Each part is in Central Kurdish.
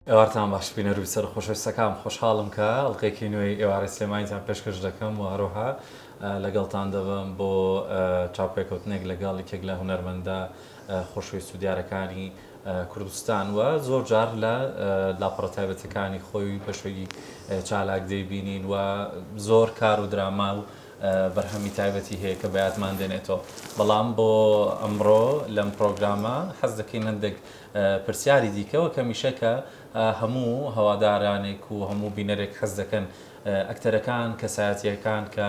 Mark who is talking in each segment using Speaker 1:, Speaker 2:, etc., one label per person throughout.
Speaker 1: ئێوارتان باش بینەروی سەر خۆشەویستەکان خۆشحاڵم کە ئەڵلقەیەکی نوێی ئێوارە سلێمانیتان پێشکەش دەکەم و هەروەها لەگەڵتان دەبم بۆ چاوپێکەوتنێک لەگەڵ یەکێک لە هونەرمەندە خۆشەویست و دیارەکانی کوردستان وە زۆر جار لە لاپەڕە تایبەتەکانی خۆی بە شوێی چالاک دەیبینین و زۆر کار و دراما و بەرهەمی تایبەتی هەیە کە بەیادمان دێنێتەوە بەڵام بۆ ئەمڕۆ لەم پرۆگرامە حەز دەکەین هەندێک پرسیاری دیکەوە کە میشەکە هەموو هەوادارانێک و هەموو بینەرێک حەز دەکەن ئەکتەرەکان کەسایەتیەکان کە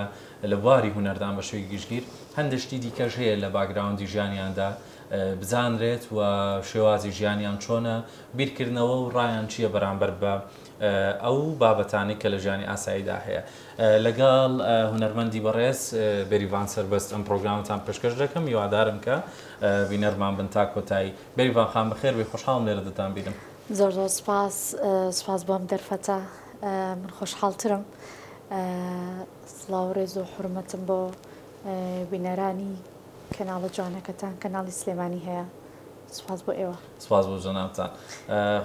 Speaker 1: لە بواری هونەردان بە شوێی گشتگیر هەندشتی دیکەش هەیە لە باگراوندی ژیانیاندا بزانرێت و شێوازی ژیانیان چۆنە بیرکردنەوە و ڕایان چییە بەرامبەر بە ئەو بابەتانی کە لە ژیانی ئاساییدا هەیە لەگەڵ هونەرمەندی بەڕێز بێریڤان سەربەست ئەم پرۆگرامتان پێشکەش دەکەم هیوادارم کە بینەرمان بن تا کۆتایی بێریڤان خان بەخێر بێ خۆشحاڵم لێرە دەتان بیرم
Speaker 2: زۆر زۆر سپاس بۆم دەرفەتە من خۆشحاڵترم سڵاو و ڕێز و حورمەتم بۆ بینەرانی کەناڵە جوانەکەتان کەناڵی سلێمانی هەیە سپاس بۆ ئێوە
Speaker 1: سپاس بۆ جەنابتان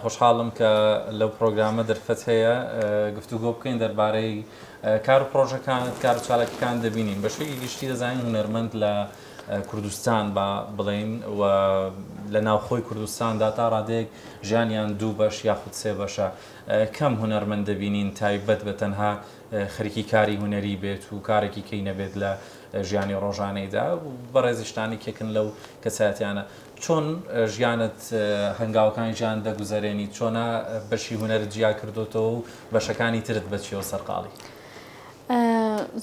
Speaker 1: خۆشحاڵم کە لەو پرۆگرامە دەرفەت هەیە گفتوگۆ بکەین دەربارەی کار و پرۆژەکان کار و چالاکیەکان دەبینین بە شوێی گشتی دەزانین هونەرمەند لە کوردستان با بڵین و لە ناوخۆی کوردستاندا تا ڕادێک ژیانیان دوو بەش یاخود سێ بەشە کەم هونەرمەند دەبینین تایبەت بە تەنها خەریکی کاری هونەری بێت و کارێکی کەی نەبێت لە ژیانی ڕۆژانەیدا بەڕێزیشتانی کێکن لەو کەسایەتیانە چۆن ژیانت هەنگاوەکانی ژیان دەگوزارێنی چۆنە بەشی هونەرت جیا کردوتەوە و بەشەکانی ترت بەچیەوە سەرقاڵی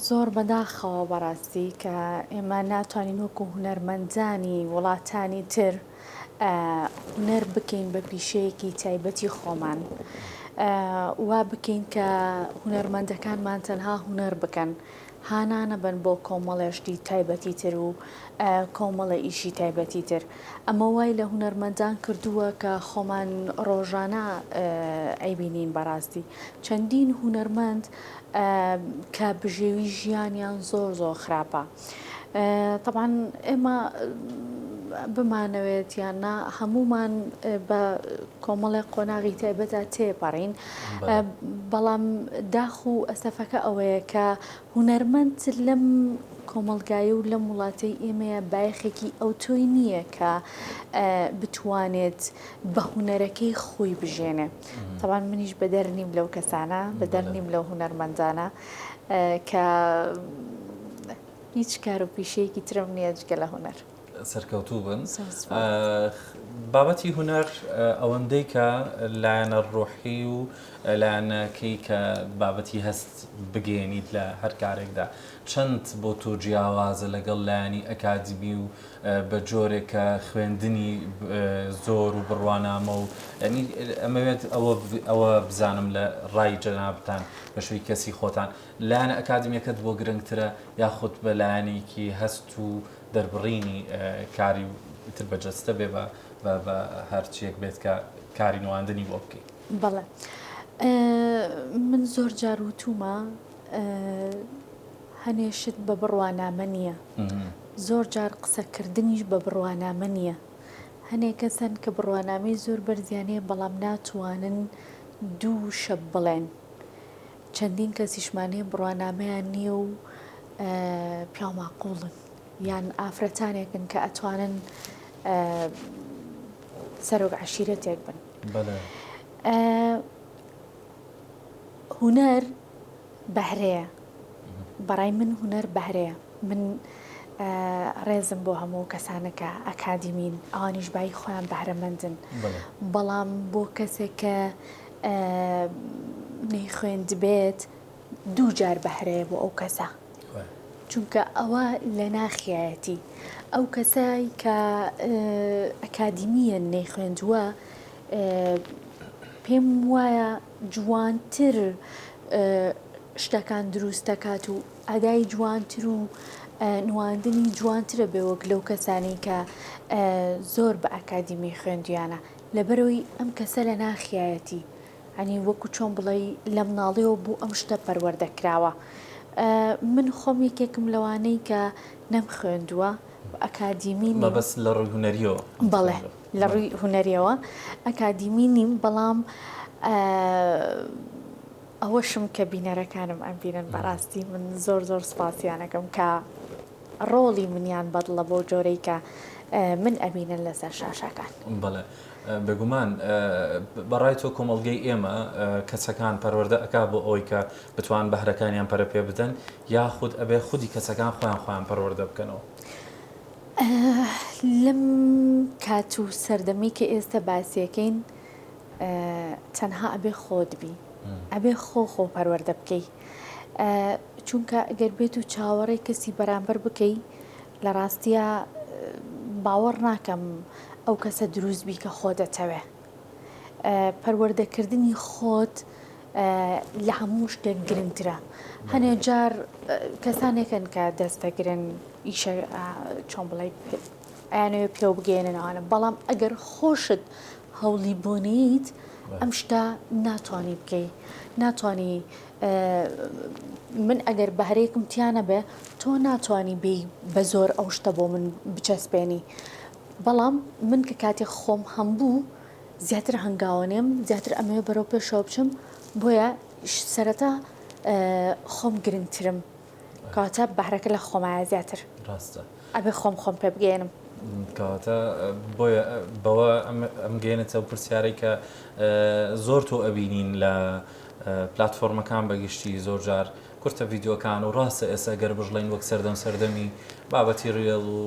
Speaker 2: زۆر بەداخەوە بەڕاستی کە ئێمە ناتوانین وەکو هونەرمەندانی وڵاتانی تر هونەر بکەین بە پیشەیەکی تایبەتی خۆمان وا بکەین کە هونەرمەندەکانمان تەنها هونەر بکەن هانانە بن بۆ کۆمەڵێشتی تایبەتی تر و کۆمەڵە ئیشی تایبەتی تر ئەمە وای لە هونەرمەندان کردووە کە خۆمان ڕۆژانە ئەیبینین بەڕاستی چەندین هونەرمەند کە بژێوی ژیانیان زۆر زۆر خراپە طبعاً ئێمە بمانەوێت یاننا هەمومان بە کۆمەڵی قۆناغی تایبەتە تێپەڕین بەڵام داخ و ئەسەفەکە ئەوەیە کە هونەرمەند لەم کۆمەلگایە و لەم وڵاتەی ئێمەیە بایەخێکی ئەو تۆی نییە کە بتوانێت بە هونەرەکەی خۆی بژێنێ طبعاً منیش بەدەرنیم لەو کەسانە بەدەرنیم لەو هونەرمەندانە کە هیچ کار و پیشەیەکی ترم نییە جگە لە هونەر
Speaker 1: سەرکەوتوو بن بابەتی هونەر ئەوەندەی کە لایەنە ڕۆحی و لایەنەکەی کە بابەتی هەست بگەێنیت لە هەر کارێکدا چەند بۆ تۆ جیاوازە لەگەڵ لایەنی ئەکادمی و بە جۆرێکە خوێندنی زۆر و بڕوانامە و ئەمەوێت ئەوە بزانم لە ڕای جەنابتان بە شوی کەسی خۆتان لایەنە ئەکادمیەکەت بۆ گرنگترە یاخود بە لایەنێکی هەست و دەربڕینی کاری تر بەجەستە بێ بە هەرچیەک بێت کە کاری نواندنی بۆ بکەیت
Speaker 2: بەڵێ من زۆر جار وتومە هەنێشت بە بڕوانامە نییە زۆر جار قسەکردنیش بە بڕوانامە نییە هەنێک کەسن کە بڕوانامەی زۆر بەرزیانەیە بەڵام ناتوانن دوو شەب بڵێن چەندین کەسیشمانەیە بڕوانامەیان نییە و پیاماقوڵن یان ئافرەتانێکن کە ئەتوانن سەرۆک عەشیرەتێک بن هونەر بەهرەیە بەڕای من هونەر بەهرەیە من ڕێزم بۆ هەموو کەسانەکە ئەکادیمین ئەوانیش بای خۆیان بەهرەمەندن بەڵام بۆ کەسێک کە نەیخوێند بێت دوو جار بەهرەیە بۆ ئەو کەسە چونکە ئەوە لە ناخیایەتی ئەو کەسایی کە ئەکادیمیە نەیخوێندووە پێم وایە جوانتر شتەکان دروست دەکات و ئەدای جوانتر و نواندنی جوانترە بێ وەک لەو کەسانی کە زۆر بە ئەکادیمی خوێندویانە لەبەرەوەی ئەم کەسە لە ناخیایەتی ئەنی وەکو چۆن بڵێ لە مناڵیەوە بوو ئەم شتە پەروەردەکراوە من خۆم یەکێکم لەوانەی کە نەم خوێندووە ئەکادیمی
Speaker 1: بەس لە ڕووی هونەریەوە
Speaker 2: بەڵێ لە ڕووی هونەریەوە ئەکادیمی نیم بەڵام ئەوەشم کە بینەرەکانم ئەم بینن بەڕاستی من زۆر سپاسیانەکەم کە ڕۆڵی منیان بەدڵە بۆ جۆرەی کە من ئەبینن لەسەر شاشەکان.
Speaker 1: بەڵێ بێگومان بەڕای تۆ کۆمەڵگەی ئێمە کەسەکان پەروەردە ئەکا بۆ ئەوی کە بتوان بەهرەکانیان پەرە پێ بدەن یاخود ئەبێ خودی کەسەکان خۆیان پەروەردە بکەنەوە.
Speaker 2: لەم کات و سەردەمی کە ئێستا باسیەکەین تەنها ئەبێ خۆت بی ئەبێ خۆ پەروەردە بکەی چونکە ئەگەر بێت و چاوەڕێی کەسی بەرامبەر بکەی لە ڕاستیە باوەڕ ناکەم ئەو کەسە دروست بی کە خۆ دەتەوێ. پەروەردەکردنی خۆت لە هەموو شتێک گرنگترە. هەنێ جار کەسانێکن کە دەستەگرن ئیشە چۆن بڵێ ئەیانەوێ پێ بگەێننەوەە، بەڵام ئەگەر خۆشت هەوڵی بۆنیت ئەم شتا ناتوانانی بکەی، ناتوانانی من ئەگەر بەهرەیەکم تیانە بێ تۆ ناتوانانی بێ بە زۆر ئەو شتە بۆ من بچەسپێنی. بەڵام من کە کاتێک خۆم هەمبوو زیاتر هەنگاوانێم زیاتر ئەمەوێ بەرەو پێشەوە بچم بۆیە سەرەتا خۆم گرنگترم کاتە بەهرەکە لە خۆمایە زیاتر
Speaker 1: ڕاستە
Speaker 2: ئەبێ خۆم پێ بگەێنم.
Speaker 1: کەواتە بۆیە بەوە ئەم گەێنێتە پرسیارەی کە زۆر تۆ ئەبینین لە پلاتفۆرمەکان بەگشتی زۆر جار کورتە ڤیددیۆکان و ڕاستە ئێستا گەر بژڵین وەک سەردەمی بابەتی ڕێڵ و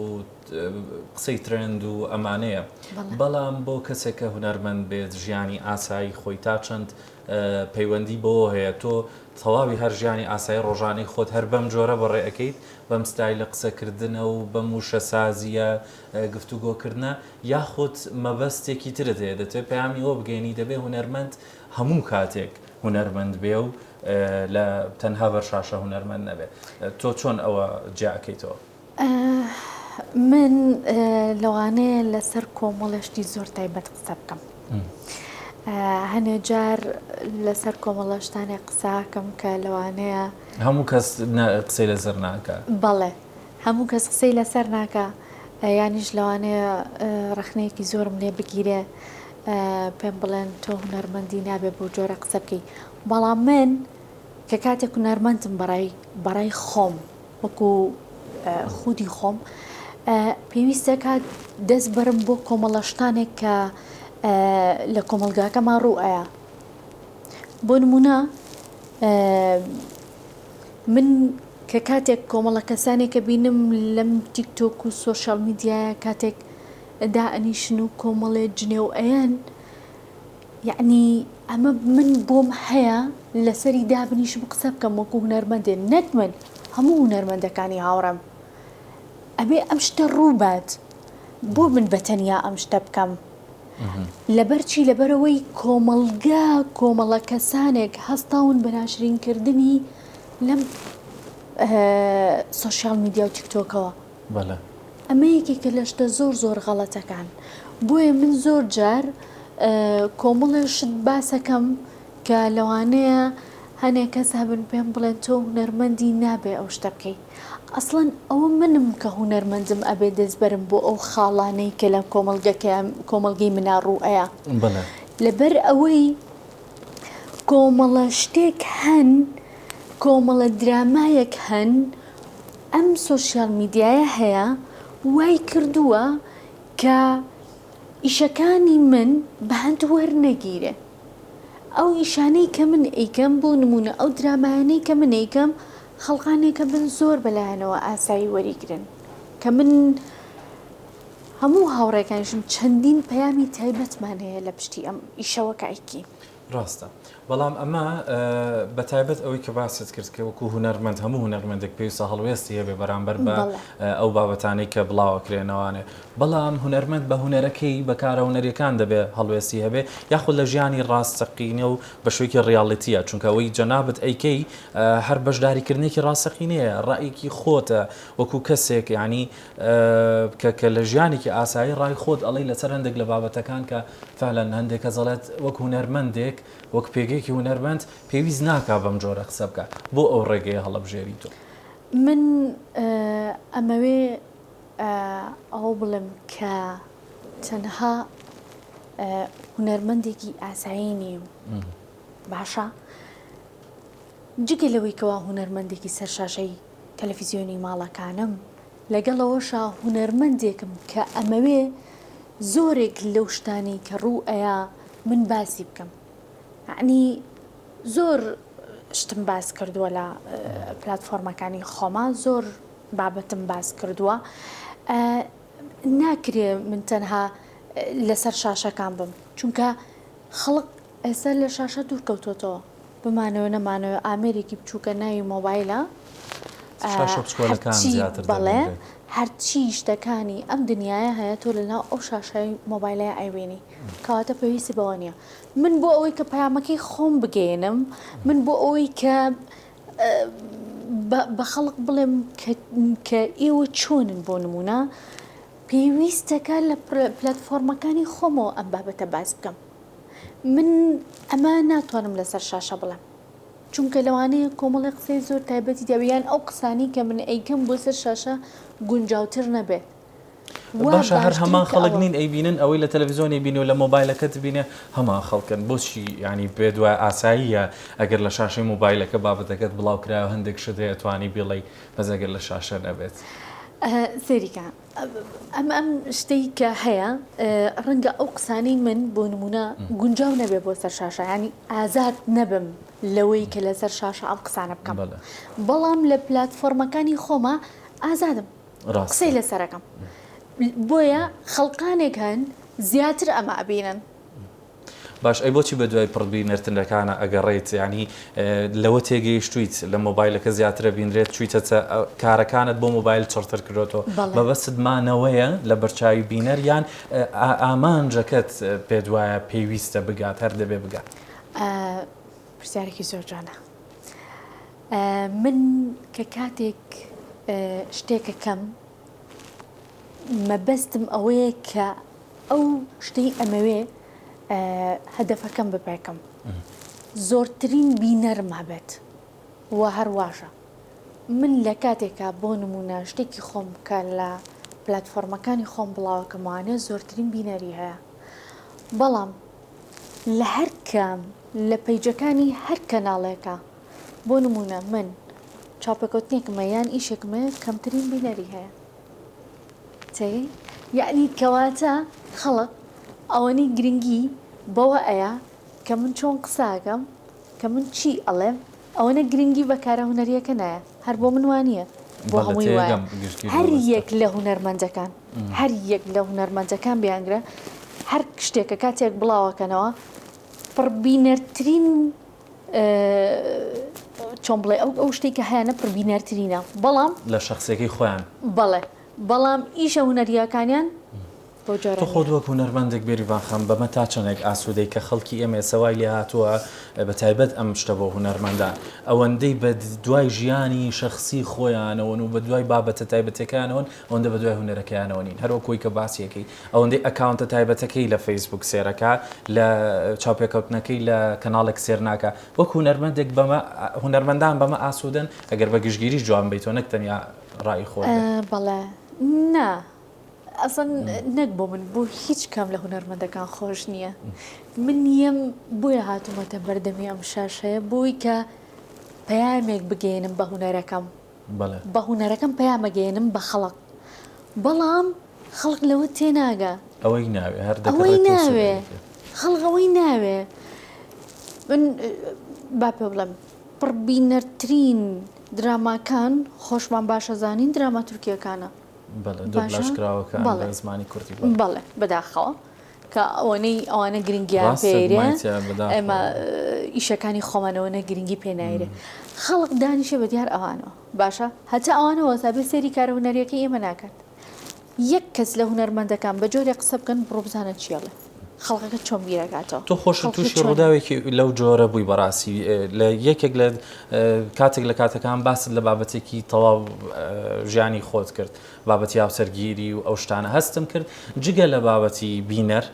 Speaker 1: قسەی ترند و ئەمانەیە. بەڵام بۆ کەسێک کە هونەرمەند بێت ژیانی ئاسایی خۆی تا چەند پەیوەندی بۆ هەیە تۆ تەواوی هەر ژیانی ئاسایی ڕۆژانەی خۆت هەر بەم جۆرە بەڕێەکەیت بەم ستایل لە قسەکردنە و بەم وشە سازیە گفتوگۆکردنە یاخود مەبەستێکی ترت هەیە دەتوێت پەیامی ئەوە بگەێنی دەبێ هونەرمەند هەموو کاتێک هونەرمەند بێ و لە تەنها بەرشاشە هونەرمەند نەبێت. تۆ چۆن ئەوە جیاکەیتەوە؟
Speaker 2: من لەوانەیە لەسەر کۆمەڵشتی زۆر تایبەت قسە بکەم. هەنێ جار لەسەر کۆمەڵەشتانی قساکەم کە لەوانەیە
Speaker 1: هەموو کەس قسەی لەسەر ناکە.
Speaker 2: بەڵێ هەموو کەس قسەی لەسەر ناکە یانیش لەوانەیە ڕخنەیەکی زۆرم لێ بگیرێ پێم بڵێن تۆ هونەرمەندی نابێت بۆ جۆرە قسە بکەی. بەڵام من کە کاتێک هونەرمەندم بەڕای خۆم وەکو خودی خۆم پێویستە کات دەست بەرم بۆ کۆمەڵەشتانێک کە لە کۆمەلگاکەمان ڕوئایە. بۆ نمونە من کە کاتێک کۆمەڵە کەسانێکە بینم لەم تیکتۆک و سۆشال میدیایە کاتێک دائنیشن و کۆمەڵێ جنێ و ئەیان یعنی ئەمە من بۆم هەیە لەسەری دابنیشم قسە بکەم وەکو هونەرمەندێ نەک من هەموو هونەرمەندەکانی هاوڕەم ئەبێ ئەم شتە ڕووبات بۆ من بەتەنیا ئەم شتە بکەم لەبەرچی لەبەرەوەی کۆمەڵە کەسانێک هەستاون بە ناشرینکردنی لەم سۆشیال میدیا و تیکتۆکەوە. ئەمە یەکێکە لە شتە زۆر غەڵەتەکان. بۆیە من زۆر جار کۆمەڵێشت باسەکەم کە لەوانەیە هەنێک کەس هەبن پێم بڵێن تۆ هونەرمەندی نابێ ئەو شتە بکەی. ئەسڵەن ئەوە منم کە هونەرمەندم ئەبێ دەستبەرم بۆ ئەو خاڵانەی کە لە کۆمەلگەی منە ڕوئەیە. لەبەر ئەوەی کۆمەڵە شتێک هەن کۆمەڵە درامایەک هەن ئەم سۆشیال میدیایە هەیە وای کردووە کە ئیشەکانی من بە هەند وەرنەگیرێ. ئەو ئیشانەی کە من ئەیکەم بۆ نمونە ئەو درامایانەی کە من ئەیکەم خەڵقانێکە من زۆر بەلایەنەوە ئاسایی وەریگرن کە من هەموو هاوڕێکانشم چەندین پەیامی تایبەتمان هەیە لە پشتی ئەم ئیشەوە کە ئەیکی.
Speaker 1: ڕاستە. بەڵام ئەمە بە تایبەت ئەوەی کە باست کرد کە وەکو هونەرمەند هەموو هونەرمەندێک پێویستە هەڵوێستی هەبێ بەرامبەر بە ئەو بابەتانەی کە بڵاوەکرێنەوەوانێ. بەڵام هونەرمەند بە هونەرەکەی بەکارە هونەریەکان دەبێ هەڵوێستی هەبێ یاخود لە ژیانی ڕاستەقینە و بە شوێکی ڕیاڵەتیە چونکە ئەوەی جەنابەت ئەیکەی هەر بەشداریکردنێکی ڕاستەقینەیە ڕائیکی خۆتە وەکو کەسێک ینی کە لە ژیانێکی ئاسایی ڕای خۆت ئەڵی لەسەر هەندێک لە بابەتەکان کە فعلەن هەندێک کەزەڵێت وەک هونەرمەندێک وەک پێگەیەکی هونەرمەند پێویست ناکا بەم جۆرە قسە بکە بۆ ئەو ڕێگەیە هەڵەبژێری تۆ.
Speaker 2: من ئەمەوێ ئەو بڵم کە تەنها هونەرمەندێکی ئاسایی نیم باشە جگە لەوەی کەوا هونەرمەندێکی سەر شاشەی تەلەڤیزیۆنی ماڵەکانم لەگەڵەوەشە هونەرمەندێکم کە ئەمەوێ زۆرێک لەو شتانی کە ڕوو ئەیە من باسی بکەم یعنی زۆر شتم باس کردووە لە پلاتفۆرمەکانی خۆما زۆر بابەتم باس کردووە ناکرێ من تەنها لەسەر شاشەکان بم چونکە خەڵک ئێستا لە شاشە دوور کەوتۆتەوە بمانەوە نەمانەوە ئامێرێکی بچووکە ناوی مۆبایلە بەڵێ هەرچی شتەکانی ئەم دنیاە هەیە تۆ لەناو ئەو شاشای مۆبایلەیە ئایوێنی کەواتە پێویستی بەوە نییە من بۆ ئەوەی کە پەیامەکەی خۆم بگەێنم من بۆ ئەوەی کە بە خەڵک بڵێم کە ئێوە چۆنن بۆ نمونە پێویستەکە لە پلەتفۆرمەکانی خۆمەوە ئەم بابەتە باس بکەم من ئەمە ناتوانم لەسەر شاشە بڵێم چونکە لەوانەیە کۆمەڵی قسەی زۆر تایبەتی دەبیان ئەو قسانی کە من ئەیکەم بۆ سەر شاشە گونجاوتر نەبێت
Speaker 1: باشە هەر هەمان خەڵک نین ئەیبینن ئەوەی لە تەلەڤیزیۆنی بینی و لە مۆبایلەکەت بینێ هەمان خەڵکن بۆچی ینی بێ دوای ئاساییە ئەگەر لە شاشەی مۆبایلەکە بابەتەکەت بڵاو کرایەوە هەندێک شت هەیە توانی بڵێ بەس ئەگەر لە شاشە نەبێت
Speaker 2: سەریکە ئەم شتەی کە هەیە ڕەنگە ئەو قسانەی من بۆ نمونە گونجاو نەبێ بۆ سەر شاشە ینی ئازاد نەبم لەوەی کە لەسەر شاشە ئەم قسانە بکەم بەڵام لە پلاتفۆرمەکانی خۆمە ئازادم قسەی لەسەرەکەم بۆیە خەڵقانێک هەن زیاتر ئەمە ئەبینن
Speaker 1: باش ئەی بۆچی بە دوای پڕبینەرتنەکانە ئەگەڕێیت ینی لەوە تێگەیشتویت لە مۆبایلەکە زیاترە بینرێت چویتە کارەکانت بۆ مۆبایل چڕتر کردوەوە بەبەست مانەوەیە لە بەرچاوی بینەر یان ئامانجەکەت پێ دوایە پێویستە بگات هەر دەبێ بگات
Speaker 2: پرسیارێکی زۆر جوانە من کە کاتێک شتێکەکەم مەبەستم ئەوەیە کە ئەو شتەی ئەمەوێ هەدەفەکەم بپێکم زۆرترین بینەرم هەبێت وە هەرواشە من لە کاتێکە بۆ نمونە شتێکی خۆم بکە لە پلاتفۆرمەکانی خۆم بڵاوکەمانە زۆرترین بینەری هەیە بەڵام لە هەر کام لە پەیجەکانی هەر کەناڵێکە بۆ نمونە من چاپەکەوتنێکمە یان ئیشێکمە کەمترین بینەری هەیە یعنی کەواتە خەڵک ئەوەنی گرنگی بەوە ئەیە کە من چۆن قساکەم کە من چی ئەڵێم ئەوەنە گرنگی بەکارە هونەریەکە نایە هەر بۆ من وانە بۆ هەمووی وایە هەر یەک لە هونەرمەندەکان هەر یەک لە هونەرمەندەکان بیانگرە هەر شتێکە کاتێک بڵاوەکەنەوە پڕبینەرترین چۆن بڵێ ئەو شتێککە هەیەە پڕبینەرترینە بەڵام
Speaker 1: لە شخصێکی خۆیان
Speaker 2: بەڵام ئیشە هونەریەکانیان
Speaker 1: تۆ خۆت وەک هونەرمەندێک بێریڤان خەم بەمە تا چەندێک ئاسوودەی کە خەڵکی ئێمە سەوای لێ هاتووە بە تایبەت ئەم شتە بۆ هونەرمەندان ئەوەندەی بە دوای ژیانی شخصی خۆیانەوەن و بە دوای بابەتە تایبەتەکانەوەن ئەوەندە بە دوای هونەرەکەیانەوە نین هەروەکوی کە باسیەکەی ئەوەندەی ئەکاونتە تایبەتەکەی لە فەیسبوک سێرەکە لە چاوپێکەوتنەکەی لە کەناڵێک سێر ناکە وەک هونەرمەندێک بەمە هونەرمەندان بەمە ئاسوودن ئەگەر بە گشتگیریش جوان بیتەوە نەک تەنیا ڕای خۆت
Speaker 2: بەڵێ نا ئەسن نەک بۆ من بۆ هیچ کام لە هونەرمەندەکان خۆش نییە من نیەم بۆیە هاتوومەتە بەردەمی ئەم شاشەیە بۆی کە پەیامێک بگەێنم بە هونەرەکەم بە هونەرەکەم پەیامەگەێنم بە خەڵک بەڵام خەڵک لەوە تێناگە
Speaker 1: ئەوەی ناوێ هەر
Speaker 2: ئەوەی ناوێ خەڵک ئەوەی ناوێ من با پێ بڵێم پڕبینەرترین دراماکان خۆشمان باشە زانین دراما تورکیەکانە
Speaker 1: زمانی کوردی
Speaker 2: بەڵێ بەداخەوە کە ئەوانە گرنگیان پێرێ ئێمە ئیشەکانی خۆمانەوەنە گرنگی پێنایرێ خەڵک دانیشە بە دیار ئەوانەوە باشە هەتا ئەوانەوە سابێ سەری کارە هونەریەکەی ئێمە ناکات یەک کەس لە هونەرمەندەکان بە جۆرێ قسە بکەن بڕۆ بزانە چیەڵێ خەڵکەکە چۆن بیرەکاتەوە
Speaker 1: تۆ خۆش تووشی ڕووداوێکی لەو جۆرە بووی بەڕاستی لە یەکێک لە کاتێک لە کاتەکان باست لە بابەتێکی تەواو ژیانی خۆت کرد بابەتی هاوسەرگیری و ئەو شتانە هەستم کرد جگە لە بابەتی بینەر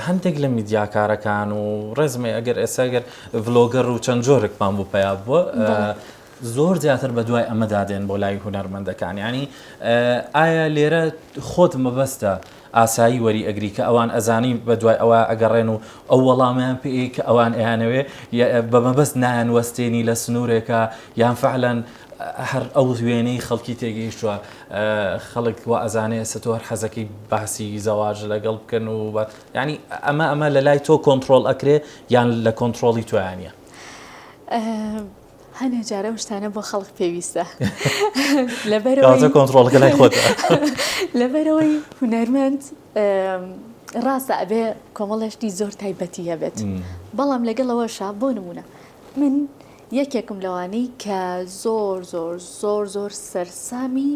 Speaker 1: هەندێک لە میدیاکارەکان و ڕێزمێ ئەگەر ئێساگەر ڤلۆگەر و چەند جۆرێکمان بوو پیا بووە زۆر زیاتر بە دوای ئەمەدا دێن بۆ لای هونەرمەندەکان ینی ئایا لێرە خۆت مەبەستە ئاسایی وەری ئەگری کە ئەوان ئەزانی بە دوای ئەوە ئەگەڕێن و ئەو وەڵامیان پێ کە ئەوان ئەیانەوێ بە مەبەست نایان وەستێنی لە سنوورێکە یان فعلەن هەر ئەو وێنەی خەڵکی تێگەیشتووە خەڵک وا ئەزانێ ئێستا تۆ هەر حەزەکەی باسی زەواج لەگەڵ بکەن و ینی ئەمە لە لای تۆ کۆنتترۆل ئەکرێ یان لە کۆنتترۆلی توانە
Speaker 2: هەنێ جارە شتانە بۆ خەڵک پێویستە
Speaker 1: کۆنتترۆلەکە لای خۆتە
Speaker 2: لەبەرەوەی هونەرمەند ڕاستە ئەبێ کۆمەڵێشتی زۆر تایبەتی هەبێت بەڵام لەگەڵەوەشە بۆ نمونە من یەکێکم لەوانەی کە زۆر زۆر زۆر زۆر سەرسامی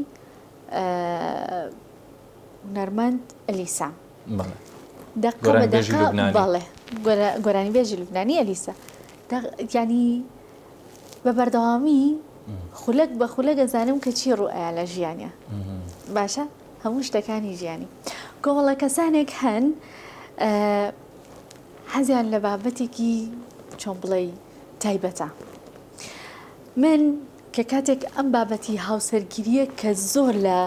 Speaker 2: هونەرمەند ئەلیسا بەڵێ گۆرانی بێژی لوبنانی ئەلیسا ینی بە بەردەوامی خولەک بە خولە دەزانم کە چی ڕوئە لە ژیانە باشە هەموو شتەکانی ژیانی کۆمەڵە کەسانێک هەن حەزیان لە بابەتێکی چۆن بڵێ تایبەتە من کە کاتێک ئەم بابەتی هاوسەرگیریە کە زۆر لە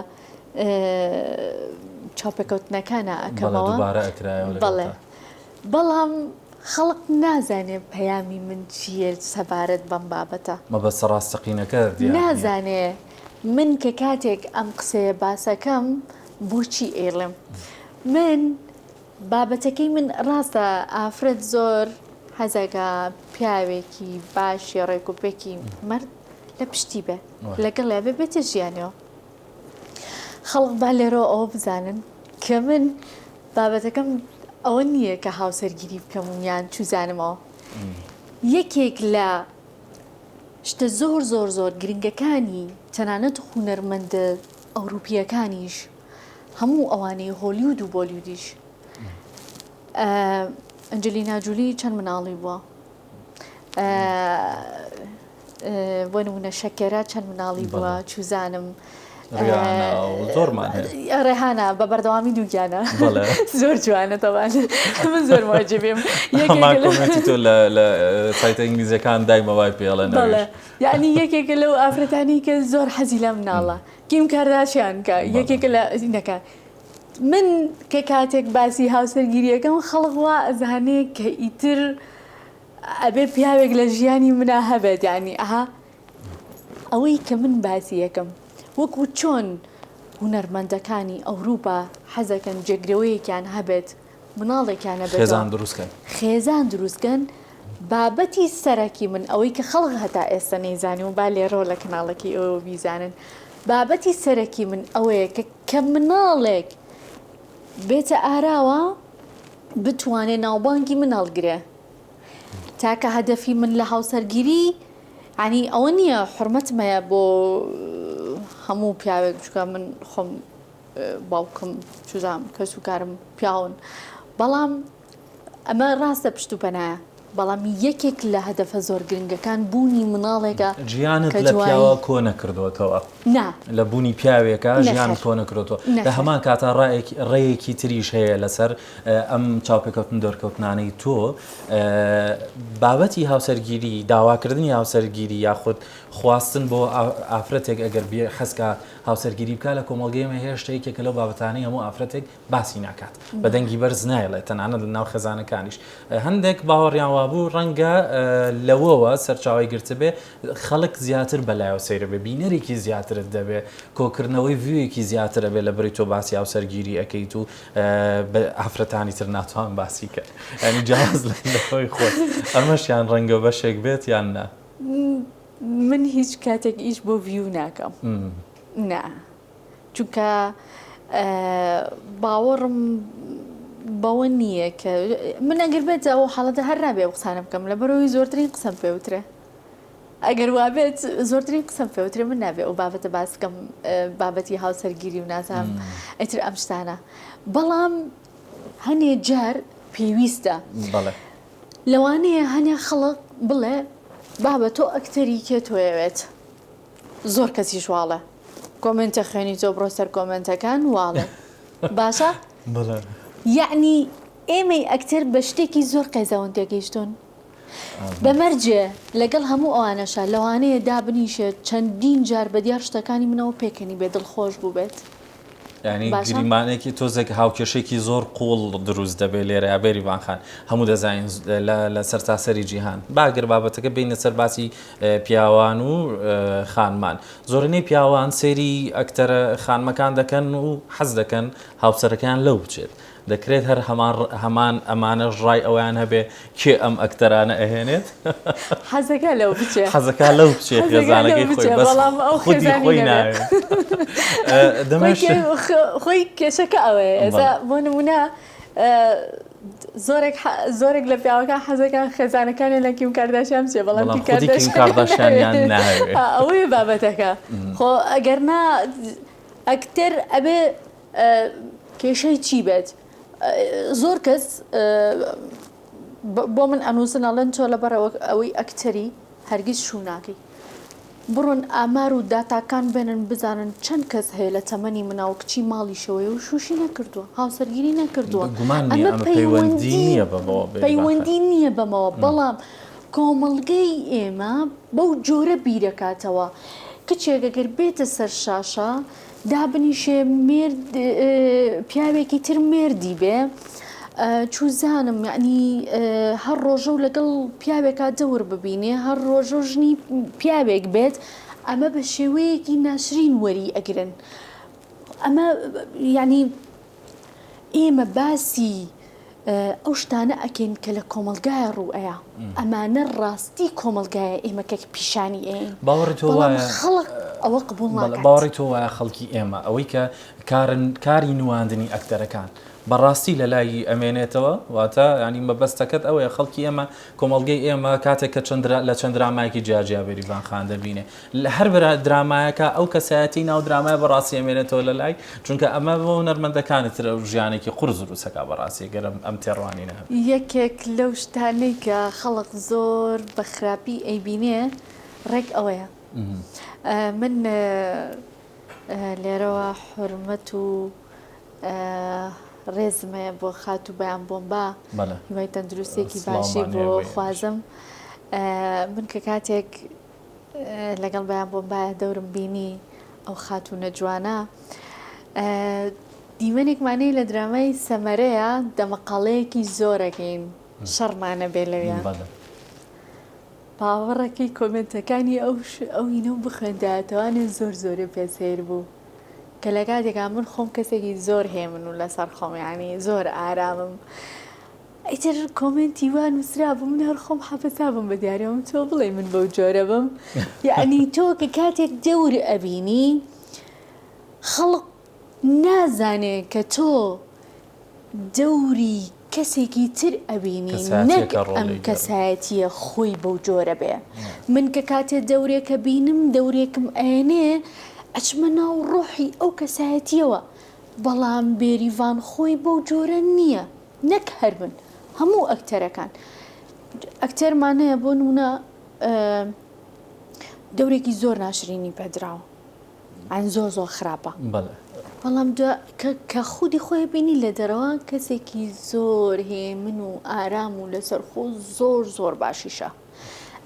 Speaker 2: چاوپێکەوتنەکانە ئەەکەمەوە بەڵێ بەڵام خەڵق نازانێ پەیامی من چیە سەبارەت بەم بابەتە
Speaker 1: مەبەستە ڕاستەقینەکە
Speaker 2: نازانێ من کە کاتێک ئەم قسەیە باسەکەم بۆچی ئێڵم من بابەتەکەی من ڕاستە ئافرەت زۆر حەزەکە پیاوێکی باشی ڕێکوپێکی مرد لە پشتی بێ لەگەڵ لێبێ بێتە ژیانەوە خەڵق با لێرەوە ئەوە بزانن کە من بابەتەکەم ئەوە نییە کە هاوسەرگیری بکەم یان چوزانمەوە یەکێک لە شتە زۆر زۆر زۆر گرنگەکانی تەنانەت هونەرمەندە ئەوروپیەکانیش هەموو ئەوانەی هۆلیود و بۆلیودیش ئەنجلینا جولی چەند مناڵی بووە بۆ نمونە شەکێرا چەند مناڵی بووە چوزانم ڕێحانە بە بەردەوامی دووگیانە زۆر جوانە تەوان من زۆر مواجبیم
Speaker 1: تۆ لە سایتە ئینگلیزیەکان دایمەوای پێڵێن
Speaker 2: یعنی یەکێکە لەو ئافرەتانی کە زۆر حەزی لە مناڵە کیم کارداشیان کە یەکێکە لە ئینەکە من کە کاتێک باسی هاوسەرگیریەکەم خەڵق وا ئەزانێ کە ئیتر ئەبێ پیاوێک لە ژیانی منە هەبێت ینی ئەها ئەوەی کە من باسی یەکەم وەکو چۆن هونەرمەندەکانی ئەوروپا حەزەکەن جێگرەوەیەکیان هەبێت مناڵێکیان هەبێت خێزان دروستکەن بابەتی سەرەکی من ئەوەی کە خەڵق هەتا ئێستا نەیزانی و با لێڕۆ لە کەناڵەکەی ئەوە بیزانن بابەتی سەرەکی من ئەوەیە کە مناڵێک بێتە ئاراوە بتوانێت ناوبانگی مناڵگرێ تاکە هەدەفی من لە هاوسەرگیری عنی ئەوە نییە حرمەتمەیە بۆ هەموو پیاوێک بچکە من خۆم باوکم چوزام کەس و کارم پیاون بەڵام ئەمە ڕاستە پشت و پەنایە بەڵام یەکێک لە هەدەفە زۆر گرنگەکان بوونی مناڵێکە
Speaker 1: ژیانت لە پیاوە کۆ نەکردوێتەوە لە بوونی پیاوێکە ژیان کۆ نەکرێتەوە لە هەمان کاتە ڕێیەکی تریش هەیە لەسەر ئەم چاوپێکەوتن دەرکەوتنانەی تۆ بابەتی هاوسەرگیری داواکردنی هاوسەرگیری یاخود خواستن بۆ ئافرەتێک ئەگەر حەزکە هاوسەرگیری بکە لە کۆمەڵگەیمە هەیە شتێکێکە لەو بابەتانەی هەموو ئافرەتێک باسی ناکات بە دەنگی بەرز نایڵێت تەنانەت لە ناو خەزانەکانیش هەندێک باوەڕیان وابوو ڕەنگە لەوەوە سەرچاوی گرتە بێ خەڵک زیاتر بەلایەوە سەیرە بێ بینەرێکی زیاترت دەبێ کۆکردنەوەی ڤیوێکی زیاترە بێ لە بڕی تۆ باسی هاوسەرگیری ئەەکەیت و بە ئافرەتانی تر ناتوان باسی کرد ینی جیاواز لەخۆی خۆت ئەمەشیان ڕەنگە بەشێک بێت یان نا
Speaker 2: من هیچ کاتێک ئیش بۆ ڤیو ناکەم نا چونکە باوەڕم بەوە نییە کە من ئەگەر بێت ئەو حاڵەتە هەر نابێ قسانە بکەم لە بەرەوەی زۆرترین قسەم پێوترێ ئەگەر وابێت زۆرترین قسەم پێوترێ من نابێ ئەو بابەتە باسکەم بابەتی هاوسەرگیری و نازانم ئەتر ئەم شتانە بەڵام هەنێ جار پێویستە لەوانەیە هەنێ خەڵق بڵێ بابە تۆ ئەکتەری کێ تۆیەوێت زۆر کەسیش واڵێ کۆمنتە خوێنی تۆ بڕۆ سەر کۆمنتەکان واڵێ باشە یعنی ئێمەی ئەکتەر بە شتێکی زۆر قەیزەوەن تێگەیشتون بەمەرجێ لەگەڵ هەموو ئەوانەشە لەوانەیە دابنیشێت چەندین جار بە دیار شتەکانی منەوە پێکەنی بێ دڵخۆش بوو بێت
Speaker 1: ینی
Speaker 2: باشە؟
Speaker 1: گریمانێکی تۆزێک هاوکێشێکی زۆر قوڵ دروست دەبێت لێرە یا بێریڤان خان هەموو دەزانین لە سەرتاسەری جیهان باگر بابەتەکە بینە سەر باسی پیاوان و خانمان زۆرنەی پیاوان سێری ئەکتەرە خانمەکان دەکەن و حەز دەکەن هاوسەرەکان لەو بچێت دەکرێت هەر هەمان ئەمانە ڕای ئەویان هەبێ کێ ئەم ئەکتەرانە ئەهێنێت
Speaker 2: حەزەکە لەو بچێت
Speaker 1: حەزەکە لەو بچێت خێزانەکەی خۆی بەس خودی خۆی ناوێت
Speaker 2: خۆی کێشەکە ئەوەیە ئێستا بۆ نمونە زۆرێک لە پیاوەکان حەزەکان خێزانەکانی لە کیم کارداشیان بچێ بەڵام
Speaker 1: کیم کارداشیان ناوێت
Speaker 2: ئەوەیە بابەتەکە خۆ ئەگەرنا ئەکتەر ئەبێ کێشەی چی بێت زۆر کەس بۆ من ئەنووسن ئەڵێن تۆ لەبەرەوە ئەوەی ئەکتەری هەرگیز شوو ناکەی بڕۆن ئامار و داتاکان بێنن بزانن چەند کەس هەیە لە تەمەنی مناو کچی ماڵی شەوەیە و شوشی نەکردووە هاوسەرگیری نەکردووە ئەمە پەیوەندی نییە بەمەوە بەڵام کۆمەڵگەی ئێمە بەو جۆرە بیرەکاتەوە کچێک ئەگەر بێتە سەر شاشە دابنیشێ پیاوێکی تر مێردی بێ چوزانم یعنی هەر ڕۆژە و لەگەڵ پیاوێکا دەور ببینێ هەر ڕۆژە ژنی پیاوێک بێت ئەمە بە شێوەیەکی ناشرین وەری ئەگرن ئەمە یعنی ئێمە باسی ئەو شتانە ئەکەین کە لە کۆمەلگایە ڕوئەیە ئەمانە ڕاستی کۆمەلگایە ئێمە کە پیشانی ئێن خەڵک ئەوە قبول ناکات
Speaker 1: باوەڕی تۆ وایە خەڵکی ئێمە ئەوەی کە کاری نواندنی ئەکتەرەکان بەڕاستی لە لای ئەمێنێتەوە واتە ینی مەبەستەکەت ئەوەیە خەڵکی ئێمە کۆمەڵگەی ئێمە کاتێک کە لە چەند درامایەکی جیاجیا بێریڤان خان دەبینێ لە هەر درامایەکە ئەو کەسایەتی ناو درامای بەڕاستی ئەمێنێتەوە لە لای چونکە ئەمە بۆ هونەرمەندەکانت ژیانێکی قورس دروستەکە بەڕاستی گەرم ئەم تێڕوانی نەبێت
Speaker 2: یەکێک لەو شتانەی کە خەڵک زۆر بە خراپی ئەیبینێ ڕێک ئەوەیە من لێرەوە حورمەت و ڕێزمەیە بۆ خات و بەیان بۆمبا هیوای تەندروستێکی باشی بۆ خوازم من کە کاتێک لەگەڵ بەیان بۆمبایە دەورم بینی ئەو خاتونە جوانە دیمەنێکمانەی لە درامای سەمەرەیە دەمەقاڵەیەکی زۆرەکەین شەڕمانە بێ لەویان باوەڕەکەی کۆمنتەکانی ئەو هینە و بخوێندایەتەوانێ زۆر زۆرە پێسەیر بوو کە لە کاتێکا من خۆم کەسێکی زۆر هەیە من و لەسەر خۆمیانی زۆر ئارامم ئیتر کۆمنتی وان وسرا بوو من هەر خۆم حەفەزا بم بە دیارەوەم تۆ بڵێ من بەو جۆرە بم یعنی تۆ کە کاتێک دەور ئەبینی خەڵق نازانێ کە تۆ دەوری کەسێکی تر ئەبینی نەک ئەم کەسایەتیە خۆی بەو جۆرە بێ من کە کاتێ دەورێکە بینم دەورێکم ئەێنێ ئەچمە ناو ڕۆحی ئەو کەسایەتیەوە بەڵام بێریڤان خۆی بەو جۆرە نییە نەک هەر من هەموو ئەکتەرەکان ئەکتەرمانەیە بۆ نمونە دەورێکی زۆر ناشرینی پێدراوە ئەن زۆر زۆر خراپە بەڵام کە خودی خۆی بینی لە دەرەوە کەسێکی زۆر هەیە من و ئارام و لەسەر خۆ زۆر زۆر باشیشە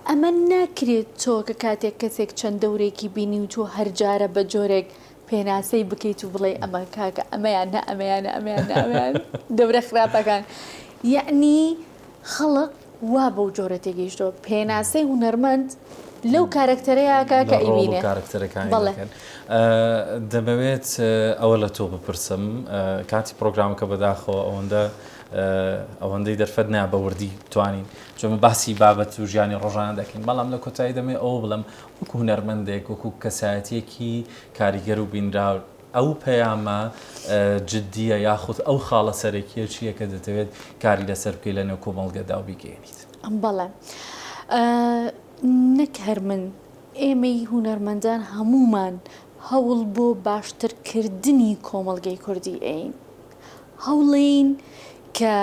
Speaker 2: ئەمە ناکرێت تۆ کە کاتێک کەسێک چەند دەورێکی بینی و تۆ هەرجارە بە جۆرێک پێناسەی بکەیت و بڵێ ئەمە کاکە ئەمەیان نە ئەمەیانە ئەمەیان دەورە خراپەکان یعنی خەڵق وا بەو جۆرە تێگەیشتەوە پێناسەی هونەرمەند لەو کارکتەرەیەکە کە ئیبینێ
Speaker 1: دەبەوێت ئەوە لە تۆ بپرسم کاتی پرۆگرامەکە بەداخەوە ئەوەندەی دەرفەت نا بەوردی توانین چۆن باسی بابەت و ژیانی ڕۆژانە دەکەین بەڵام لە کۆتایی دەمێ ئەوە بڵم وەکو هونەرمەندێک وەکو کەسایەتێکی کاریگەر و بینراو ئەو پەیامە جددیە یاخود ئەو خاڵە سەرەکیە چییە کە دەتەوێت کاری لەسەر بکەی لە نێو کۆمەڵگەدا و بیگەێنیت
Speaker 2: بەڵێ نەک هەر من ئێمەی هونەرمەندان هەمومان هەوڵ بۆ باشترکردنی کۆمەڵگەی کوردی ئەین هەوڵین کە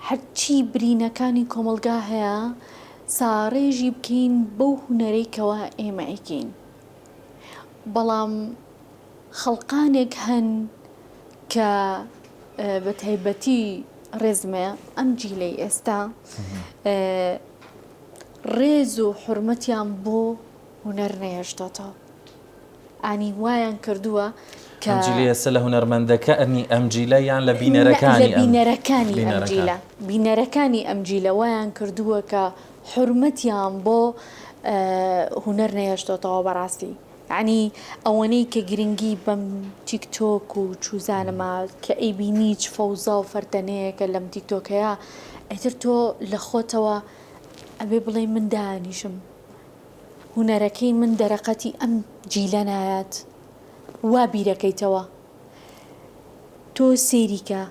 Speaker 2: هەرچی برینەکانی کۆمەلگا هەیە ساڕێژی بکەین بەو هونەرەیکەوە ئێمە ئەیکەین بەڵام خەڵقانێک هەن کە بە تایبەتی ڕێزمە ئەم جیلەی ئێستا ڕێز و حورمەتیان بۆ هونەر نەهێشتۆتەوە ئانی وایان کردووە
Speaker 1: ئەمجیلە ئێستا لە هونەرمەندەکانی ئەمجیلە یان لە بینەرەکانی
Speaker 2: ئەمجیلە بینەرەکانی ئەمجیلە وایان کردووە کە حرمەتیان بۆ هونەر نەهێشتۆتەوە بەڕاستی. ینی ئەوەنەی کە گرنگی بەم تیکتۆک و چوزانەما کە ئەیبینی چ فەوزا و فەرتەنەیەکە لەم تیکتۆکەیە ئەتر تۆ لە خۆتەوە ئەبێ بڵێ من دانیشم هونەرەکەی من دەرەقەتی ئەم جیلە نایەت وا بیرەکەیتەوە. تۆ سێریکە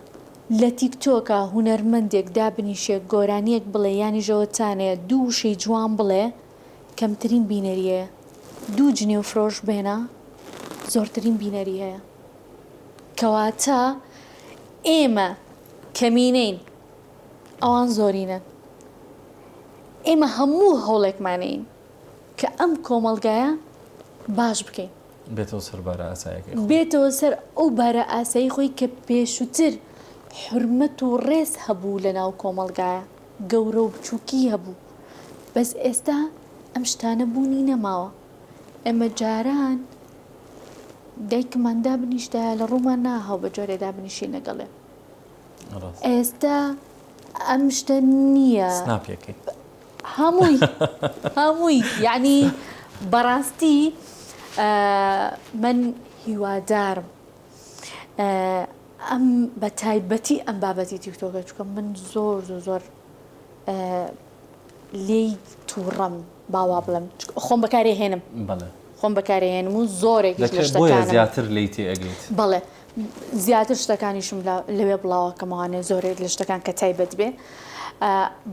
Speaker 2: لە تیکتۆکە هونەرمەندێک دابنیشێک گۆرانیەک بڵێ یانی ژەوەتانەیە دوو شەی جوان بڵێ کەمترین بینەریە، دوو جنێ و فرۆش بێنە زۆرترین بینەری هەیە. کەواتە ئێمە کەمینەین ئەوان زۆرینە، ئێمە هەموو هەوڵێکمانەین کە ئەم کۆمەڵگایە باش بکەین،
Speaker 1: بێتەوە سەر بارە ئاسایەکە،
Speaker 2: بێتەوە سەر ئەو بارە ئاسایی خۆی کە پێشووتر حرمەت و ڕێز هەبوو لە ناو کۆمەڵگایە، گەورە و بچووکی هەبوو. بەس ئێستا ئەم شتانە بوونی نەماوە. ئەمە جاران دایکمان دابنیشتە لە ڕوومان ناهاو بە جۆرێ دابنیشی نەگەڵێ. ئێستا ئەم شتە نییە،
Speaker 1: سناپێکی
Speaker 2: هەمووی یعنی بەڕاستی من هیوادارم ئەم بە تایبەتی ئەم بابەتی تیکتۆکە چکە من زۆر لێی تووڕەم باوا بڵم خۆم بەکارێهێنم خۆم بەکارێهێنم و زۆرێک
Speaker 1: زیاتر لیتی ئەگەیت
Speaker 2: بەڵێ زیاتر شتەکانیشم لەوێ بڵاوە کەمەوانێ زۆرێک لە شتەکان کە تایبەت بێ.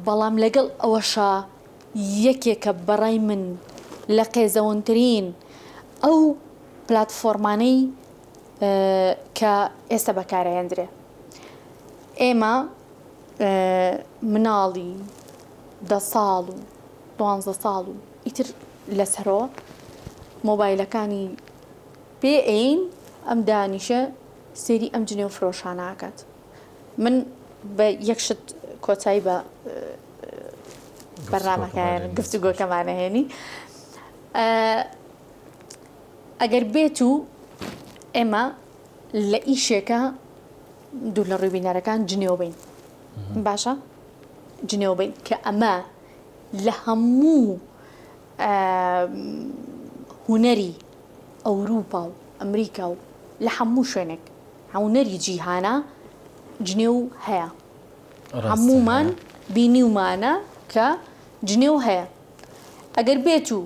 Speaker 2: بەڵام لەگەڵ ئەوەشە یەکێکە بەڕای من لە قێزەوەنترین ئەو پلاتفۆرمانەی کە ئێستا بەکارهێنرێ. ئێمە مناڵی 10 ساڵ و 12 ساڵ و ئیتر لەسەرەوە مۆبایلەکانی پێ ئەین ئەم دانیشە سێری ئەم جنێ و فرۆشاناکات. من بە یەکشت کۆتایی بە بەرنامەکان گفتوگۆکەمانە هێنی ئەگەر بێت و ئێمە لە ئیشێکە دوو لە ڕووی بینەرەکان جنێو بین باشە جنێو بین کە ئەمە لە هەموو هونەری ئەوروپا و ئەمریکا و لە هەموو شوێنێک هەونەری جیهانە جنێو هەیە، هەمومان بینیومانە کە جنێو هەیە. ئەگەر بێت و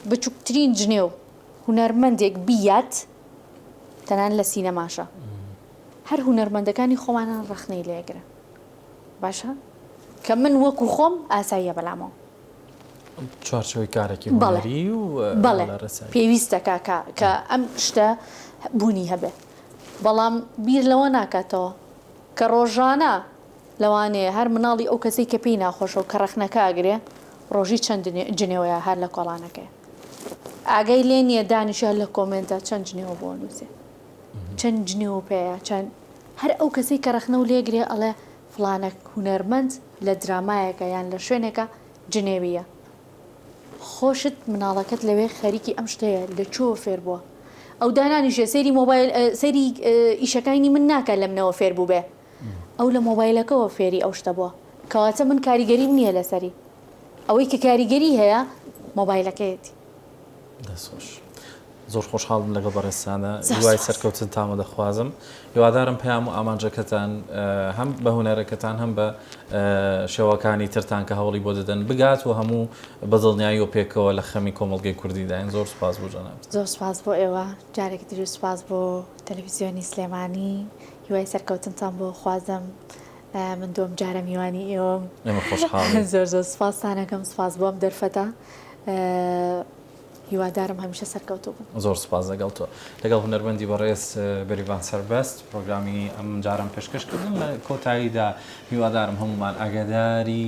Speaker 2: بچووکترین جنێو هونەرمەندێک بیات تەنان لە سینەماشە هەر هونەرمەندەکانی خۆمانان ڕەخنەی لێگرن باشە کە من وەکو خۆم ئاساییە بەلامەوە
Speaker 1: چوارچەوەی کارێکی هونەری و
Speaker 2: بەڵێ پێویستەکە کە ئەم شتە بوونی هەبێ. بەڵام بیر لەوە ناکاتەوە کە ڕۆژانە لەوانەیە هەر مناڵی ئەو کەسەی کە پێی ناخۆشە و کە ڕەخنەکە ئاگرێ ڕۆژی چەند جنێوەیە هەر لە کۆڵانەکەی ئاگەی لێ نییە دانیشە لە کۆمنتە چەند جنێوە بۆ نووسێ چەند جنێوە پێەیە چەند هەر ئەو کەسەی کە ڕەخنە و لێگرێ ئەڵێ فڵانە هونەرمەند لە درامایەکە یان لە شوێنێکە جنێویە. خۆشت مناڵەکەت لەوێ خەریکی ئەم شتەیە لە چۆ فێر بووە ئەو دانانیشێ سەیری مۆبایل سەیری ئیشەکانی من ناکە لەمنەوە فێر بوو بێ ئەو لە مۆبایلەکەەوە فێری ئەو شتە بووە کەواتە من کاریگەریم نییە لەسەری ئەوەی کە کاریگەری هەیە مۆبایلەکەیەتی.
Speaker 1: زۆر خۆشحاڵم لەگەڵ بەڕێستانە دوای سەرکەوتن تامە دەخوازم هیوادارم پەیام و ئامانجەکەتان هەم بە هونەرەکەتان هەم بە شێوەکانی ترتان کە هەوڵی بۆ دەدەن بگات و هەموو بەدڵنیایی و پێکەوە لە خەمی کۆمەڵگەی کوردیداین. زۆر سپاس بۆ جەناب.
Speaker 2: زۆر سپاس بۆ ئێوە جارێکی تر سپاس بۆ تەلەڤیزیۆنی سلێمانی هیوای سەرکەوتنتان بۆ خوازم. من دوم جارە میوانی ئێوەم زۆر سپاسانەکەم سپاس بۆم دەرفەتە هیوادارم هەمیشە سەرکەوتوو بوو.
Speaker 1: زۆر سپاس لەگەڵ تۆ لەگەڵ هونەرمەندی بەڕێز بەریڤان سەربەست پرۆگرامی ئەم جارم پێشکەشکردن لە کۆتاییدا هیوادارم هەمومان ئاگاداری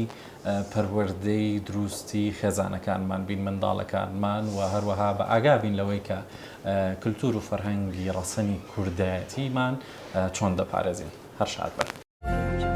Speaker 1: پەروەردەی دروستی خێزانەکانمان بین منداڵەکانمان و هەروەها بە ئاگا بین لەوەی کە کللتور و فەرهەنگی ڕەسەنی کوردایەتیمان چۆن دەپارێزین. هەر شاد بەر.